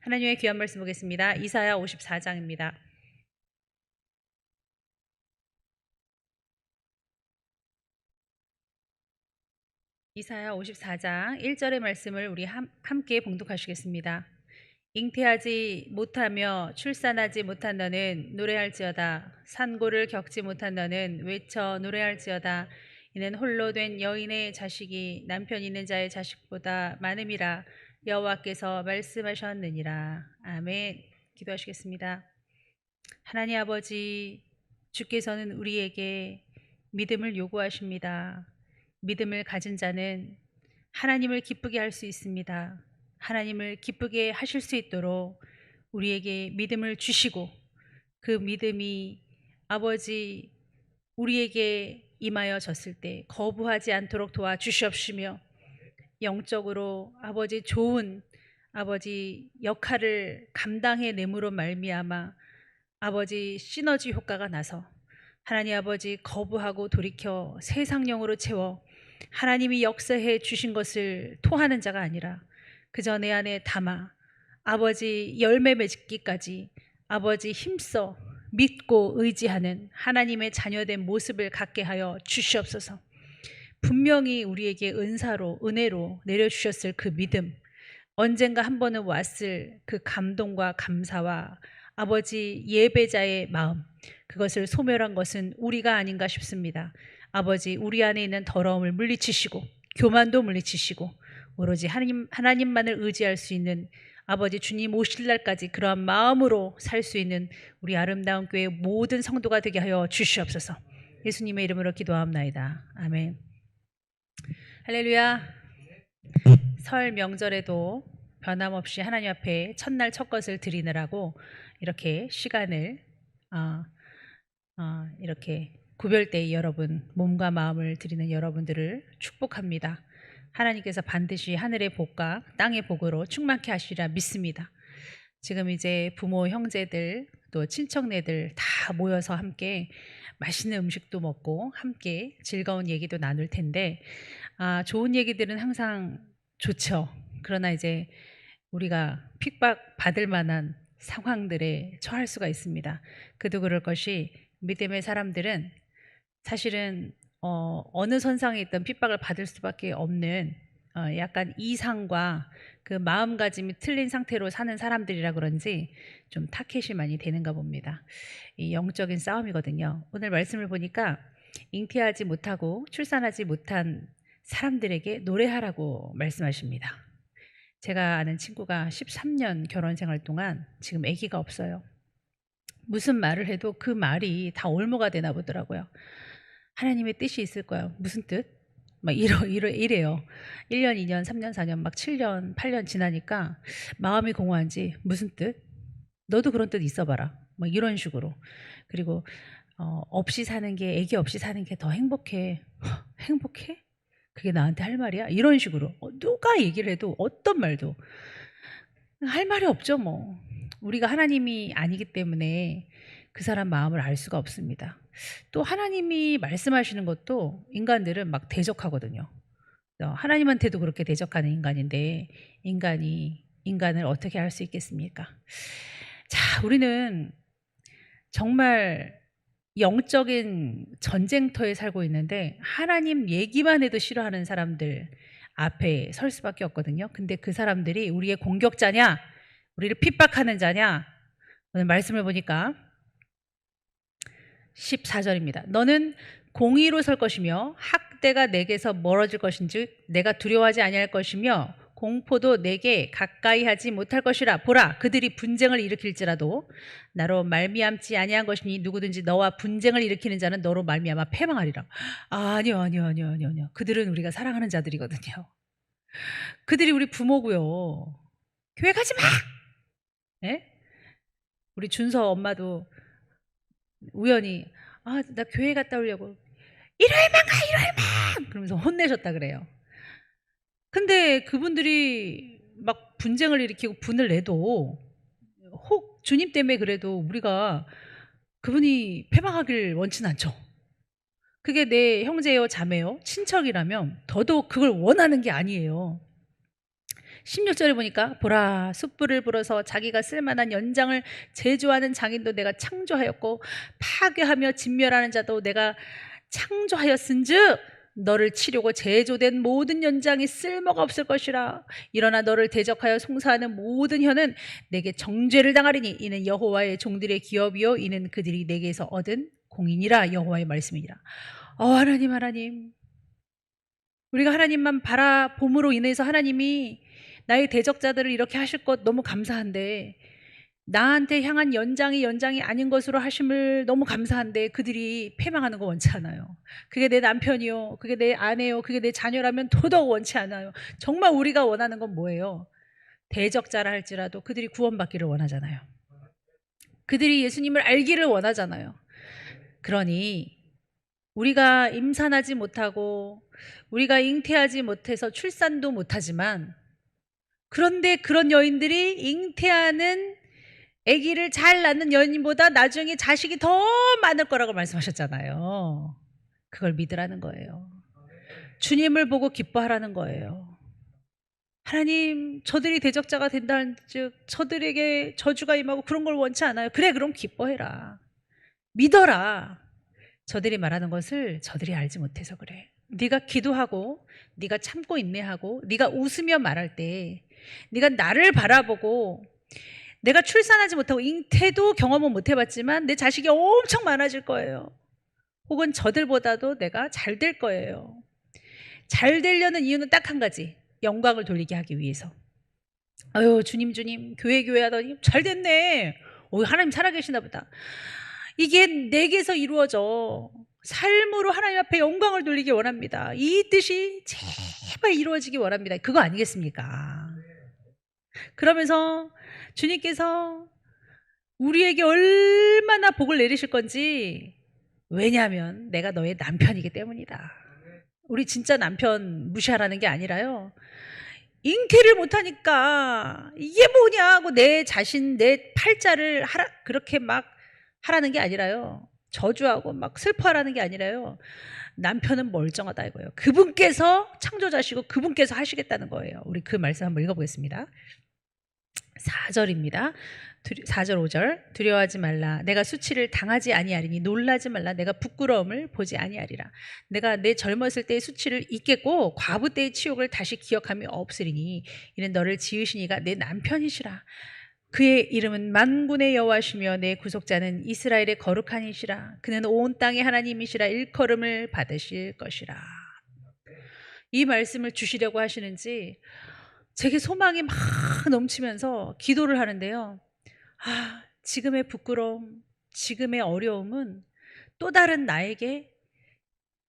하나님의 귀한 말씀 보겠습니다. 이사야 54장입니다. 이사야 54장 1절의 말씀을 우리 함께 봉독하시겠습니다. 잉태하지 못하며 출산하지 못한 너는 노래할지어다. 산고를 겪지 못한 너는 외쳐 노래할지어다. 이는 홀로 된 여인의 자식이 남편 있는 자의 자식보다 많음이라 여호와께서 말씀하셨느니라. 아멘. 기도하시겠습니다. 하나님 아버지, 주께서는 우리에게 믿음을 요구하십니다. 믿음을 가진 자는 하나님을 기쁘게 할 수 있습니다. 하나님을 기쁘게 하실 수 있도록 우리에게 믿음을 주시고, 그 믿음이 아버지 우리에게 임하여 졌을 때 거부하지 않도록 도와주시옵시며, 영적으로 아버지 좋은 아버지 역할을 감당해 내므로 말미암아 아버지 시너지 효과가 나서 하나님 아버지 거부하고 돌이켜 세상령으로 채워 하나님이 역사해 주신 것을 토하는 자가 아니라 그저 내 안에 담아 아버지 열매 맺기까지 아버지 힘써 믿고 의지하는 하나님의 자녀된 모습을 갖게 하여 주시옵소서. 분명히 우리에게 은사로 은혜로 내려주셨을 그 믿음, 언젠가 한 번은 왔을 그 감동과 감사와 아버지 예배자의 마음, 그것을 소멸한 것은 우리가 아닌가 싶습니다. 아버지 우리 안에 있는 더러움을 물리치시고 교만도 물리치시고 오로지 하나님만을 의지할 수 있는 아버지 주님 오실 날까지 그러한 마음으로 살 수 있는 우리 아름다운 교회 모든 성도가 되게 하여 주시옵소서. 예수님의 이름으로 기도하옵나이다. 아멘. 할렐루야. 설 명절에도 변함없이 하나님 앞에 첫날 첫 것을 드리느라고 이렇게 시간을 이렇게 구별되이 여러분, 몸과 마음을 드리는 여러분들을 축복합니다. 하나님께서 반드시 하늘의 복과 땅의 복으로 충만케 하시리라 믿습니다. 지금 이제 부모, 형제들, 또 친척네들 다 모여서 함께 맛있는 음식도 먹고 함께 즐거운 얘기도 나눌 텐데, 좋은 얘기들은 항상 좋죠. 그러나 이제 우리가 핍박 받을 만한 상황들에 처할 수가 있습니다. 그도 그럴 것이 믿음의 사람들은 사실은 어느 선상에 있던 핍박을 받을 수밖에 없는 약간 이상과 그 마음가짐이 틀린 상태로 사는 사람들이라 그런지 좀 타켓이 많이 되는가 봅니다. 이 영적인 싸움이거든요. 오늘 말씀을 보니까 잉태하지 못하고 출산하지 못한 사람들에게 노래하라고 말씀하십니다. 제가 아는 친구가 13년 결혼 생활 동안 지금 아기가 없어요. 무슨 말을 해도 그 말이 다 올무가 되나 보더라고요. 하나님의 뜻이 있을 거예요. 무슨 뜻? 막 이래요. 1년, 2년, 3년, 4년, 막 7년, 8년 지나니까 마음이 공허한지 무슨 뜻? 너도 그런 뜻 있어봐라. 막 이런 식으로. 그리고 없이 사는 게, 아기 없이 사는 게 더 행복해. 행복해? 그게 나한테 할 말이야? 이런 식으로 누가 얘기를 해도 어떤 말도 할 말이 없죠. 뭐 우리가 하나님이 아니기 때문에 그 사람 마음을 알 수가 없습니다. 또 하나님이 말씀하시는 것도 인간들은 막 대적하거든요. 하나님한테도 그렇게 대적하는 인간인데 인간이 인간을 어떻게 할 수 있겠습니까? 자, 우리는 정말 영적인 전쟁터에 살고 있는데 하나님 얘기만 해도 싫어하는 사람들 앞에 설 수밖에 없거든요. 근데 그 사람들이 우리의 공격자냐, 우리를 핍박하는 자냐? 오늘 말씀을 보니까 14절입니다. 너는 공의로 설 것이며 학대가 내게서 멀어질 것인지 내가 두려워하지 아니할 것이며 공포도 내게 가까이 하지 못할 것이라. 보라, 그들이 분쟁을 일으킬지라도 나로 말미암지 아니한 것이니 누구든지 너와 분쟁을 일으키는 자는 너로 말미암아 패망하리라. 아니요. 그들은 우리가 사랑하는 자들이거든요. 그들이 우리 부모고요. 교회 가지 마. 네? 우리 준서 엄마도 우연히 나 교회 갔다 오려고 일요일만 가, 일요일만 그러면서 혼내셨다 그래요. 근데 그분들이 막 분쟁을 일으키고 분을 내도 혹 주님 때문에 그래도 우리가 그분이 패망하길 원치는 않죠. 그게 내 형제요, 자매요, 친척이라면 더더욱 그걸 원하는 게 아니에요. 16절에 보니까 보라 숯불을 불어서 자기가 쓸만한 연장을 제조하는 장인도 내가 창조하였고 파괴하며 진멸하는 자도 내가 창조하였은즉 너를 치려고 제조된 모든 연장이 쓸모가 없을 것이라. 일어나 너를 대적하여 송사하는 모든 혀는 내게 정죄를 당하리니 이는 여호와의 종들의 기업이요 이는 그들이 내게서 얻은 공인이라. 여호와의 말씀이니라. 하나님, 우리가 하나님만 바라봄으로 인해서 하나님이 나의 대적자들을 이렇게 하실 것 너무 감사한데, 나한테 향한 연장이 아닌 것으로 하심을 너무 감사한데 그들이 패망하는 거 원치 않아요. 그게 내 남편이요, 그게 내 아내요, 그게 내 자녀라면 더더욱 원치 않아요. 정말 우리가 원하는 건 뭐예요? 대적자라 할지라도 그들이 구원받기를 원하잖아요. 그들이 예수님을 알기를 원하잖아요. 그러니 우리가 임산하지 못하고 우리가 잉태하지 못해서 출산도 못하지만, 그런데 그런 여인들이 잉태하는 아기를 잘 낳는 여인보다 나중에 자식이 더 많을 거라고 말씀하셨잖아요. 그걸 믿으라는 거예요. 주님을 보고 기뻐하라는 거예요. 하나님, 저들이 대적자가 된다는 즉 저들에게 저주가 임하고 그런 걸 원치 않아요. 그래, 그럼 기뻐해라. 믿어라. 저들이 말하는 것을 저들이 알지 못해서 그래. 네가 기도하고 네가 참고 인내하고 네가 웃으며 말할 때, 네가 나를 바라보고 내가 출산하지 못하고 잉태도 경험은 못 해봤지만 내 자식이 엄청 많아질 거예요. 혹은 저들보다도 내가 잘 될 거예요. 잘 되려는 이유는 딱 한 가지, 영광을 돌리게 하기 위해서. 아유, 주님 교회 하더니 잘 됐네. 하나님 살아계시나 보다. 이게 내게서 이루어져 삶으로 하나님 앞에 영광을 돌리기 원합니다. 이 뜻이 제발 이루어지기 원합니다. 그거 아니겠습니까? 그러면서 주님께서 우리에게 얼마나 복을 내리실 건지, 왜냐하면 내가 너의 남편이기 때문이다. 우리 진짜 남편 무시하라는 게 아니라요, 잉태를 못하니까 이게 뭐냐고 내 자신, 내 팔자를 그렇게 막 하라는 게 아니라요, 저주하고 막 슬퍼하라는 게 아니라요, 남편은 멀쩡하다 이거예요. 그분께서 창조자시고 그분께서 하시겠다는 거예요. 우리 그 말씀 한번 읽어보겠습니다. 4절입니다. 4절 5절. 두려워하지 말라. 내가 수치를 당하지 아니하리니 놀라지 말라. 내가 부끄러움을 보지 아니하리라. 내가 내 젊었을 때의 수치를 잊겠고 과부 때의 치욕을 다시 기억함이 없으리니 이는 너를 지으신 이가 내 남편이시라. 그의 이름은 만군의 여호와시며 내 구속자는 이스라엘의 거룩한 이시라. 그는 온 땅의 하나님이시라. 일컬음을 받으실 것이라. 이 말씀을 주시려고 하시는지 제게 소망이 막 넘치면서 기도를 하는데요, 지금의 부끄러움, 지금의 어려움은 또 다른 나에게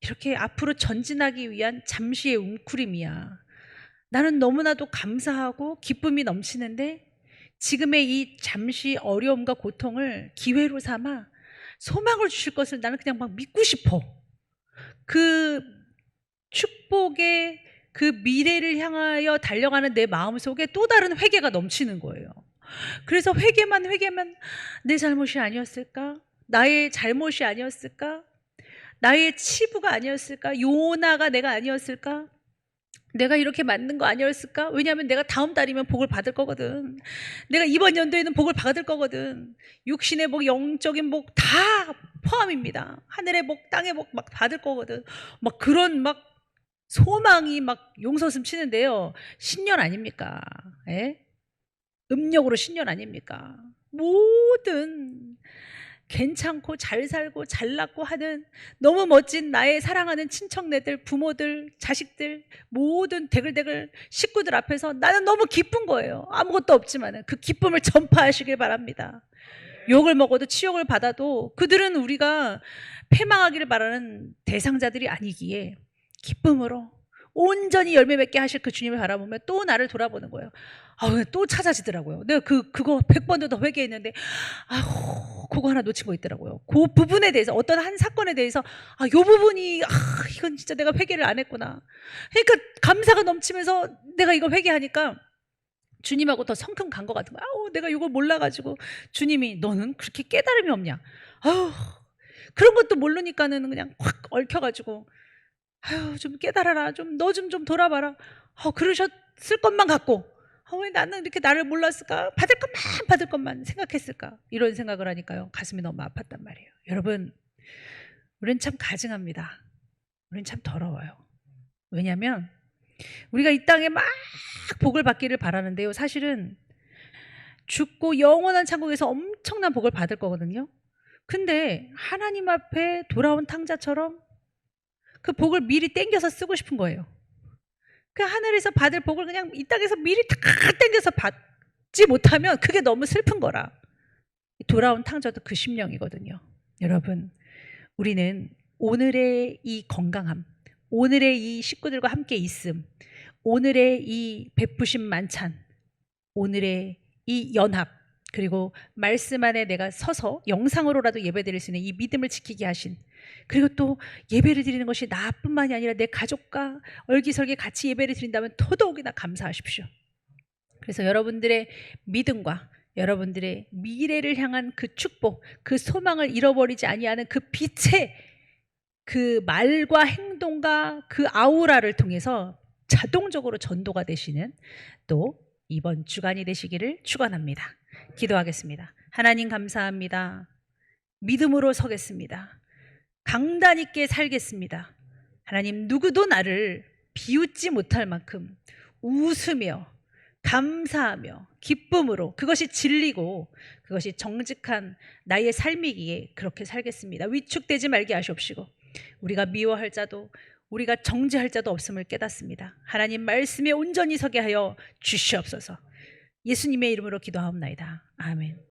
이렇게 앞으로 전진하기 위한 잠시의 웅크림이야. 나는 너무나도 감사하고 기쁨이 넘치는데 지금의 이 잠시 어려움과 고통을 기회로 삼아 소망을 주실 것을 나는 그냥 막 믿고 싶어. 그 축복의 그 미래를 향하여 달려가는 내 마음속에 또 다른 회개가 넘치는 거예요. 그래서 회개만 내 잘못이 아니었을까? 나의 잘못이 아니었을까? 나의 치부가 아니었을까? 요나가 내가 아니었을까? 내가 이렇게 만든 거 아니었을까? 왜냐하면 내가 다음 달이면 복을 받을 거거든. 내가 이번 연도에는 복을 받을 거거든. 육신의 복, 영적인 복 다 포함입니다. 하늘의 복, 땅의 복 막 받을 거거든. 막 그런 막 소망이 막 용서슴 치는데요, 신년 아닙니까? 예? 음력으로 신년 아닙니까? 모든 괜찮고 잘 살고 잘 낳고 하는 너무 멋진 나의 사랑하는 친척네들, 부모들, 자식들, 모든 대글대글 식구들 앞에서 나는 너무 기쁜 거예요. 아무것도 없지만 그 기쁨을 전파하시길 바랍니다. 욕을 먹어도 치욕을 받아도 그들은 우리가 패망하기를 바라는 대상자들이 아니기에 기쁨으로 온전히 열매 맺게 하실 그 주님을 바라보며 또 나를 돌아보는 거예요. 또 찾아지더라고요. 내가 그거 100번도 더 회개했는데 그거 하나 놓친 거 있더라고요. 그 부분에 대해서, 어떤 한 사건에 대해서 요 부분이 이건 진짜 내가 회개를 안 했구나. 그러니까 감사가 넘치면서 내가 이거 회개하니까 주님하고 더 성큼 간 것 같은 거야. 내가 이걸 몰라가지고 주님이 너는 그렇게 깨달음이 없냐. 그런 것도 모르니까는 그냥 확 얽혀가지고 좀 깨달아라. 너 좀 돌아봐라. 그러셨을 것만 같고 왜 나는 이렇게 나를 몰랐을까? 받을 것만 생각했을까? 이런 생각을 하니까요. 가슴이 너무 아팠단 말이에요. 여러분, 우리는 참 가증합니다. 우리는 참 더러워요. 왜냐하면 우리가 이 땅에 막 복을 받기를 바라는데요. 사실은 죽고 영원한 천국에서 엄청난 복을 받을 거거든요. 근데 하나님 앞에 돌아온 탕자처럼 그 복을 미리 땡겨서 쓰고 싶은 거예요. 그 하늘에서 받을 복을 그냥 이 땅에서 미리 다 땡겨서 받지 못하면 그게 너무 슬픈 거라. 돌아온 탕자도 그 심령이거든요. 여러분, 우리는 오늘의 이 건강함, 오늘의 이 식구들과 함께 있음, 오늘의 이 베푸심 만찬, 오늘의 이 연합, 그리고 말씀 안에 내가 서서 영상으로라도 예배드릴 수 있는 이 믿음을 지키게 하신, 그리고 또 예배를 드리는 것이 나뿐만이 아니라 내 가족과 얼기설기 같이 예배를 드린다면 더더욱이나 감사하십시오. 그래서 여러분들의 믿음과 여러분들의 미래를 향한 그 축복, 그 소망을 잃어버리지 아니하는 그 빛의 그 말과 행동과 그 아우라를 통해서 자동적으로 전도가 되시는 또 이번 주간이 되시기를 축원합니다. 기도하겠습니다. 하나님 감사합니다. 믿음으로 서겠습니다. 강단 있게 살겠습니다. 하나님, 누구도 나를 비웃지 못할 만큼 웃으며 감사하며 기쁨으로, 그것이 진리고 그것이 정직한 나의 삶이기에 그렇게 살겠습니다. 위축되지 말게 하시옵시고 우리가 미워할 자도 우리가 정죄할 자도 없음을 깨닫습니다. 하나님 말씀에 온전히 서게 하여 주시옵소서. 예수님의 이름으로 기도하옵나이다. 아멘.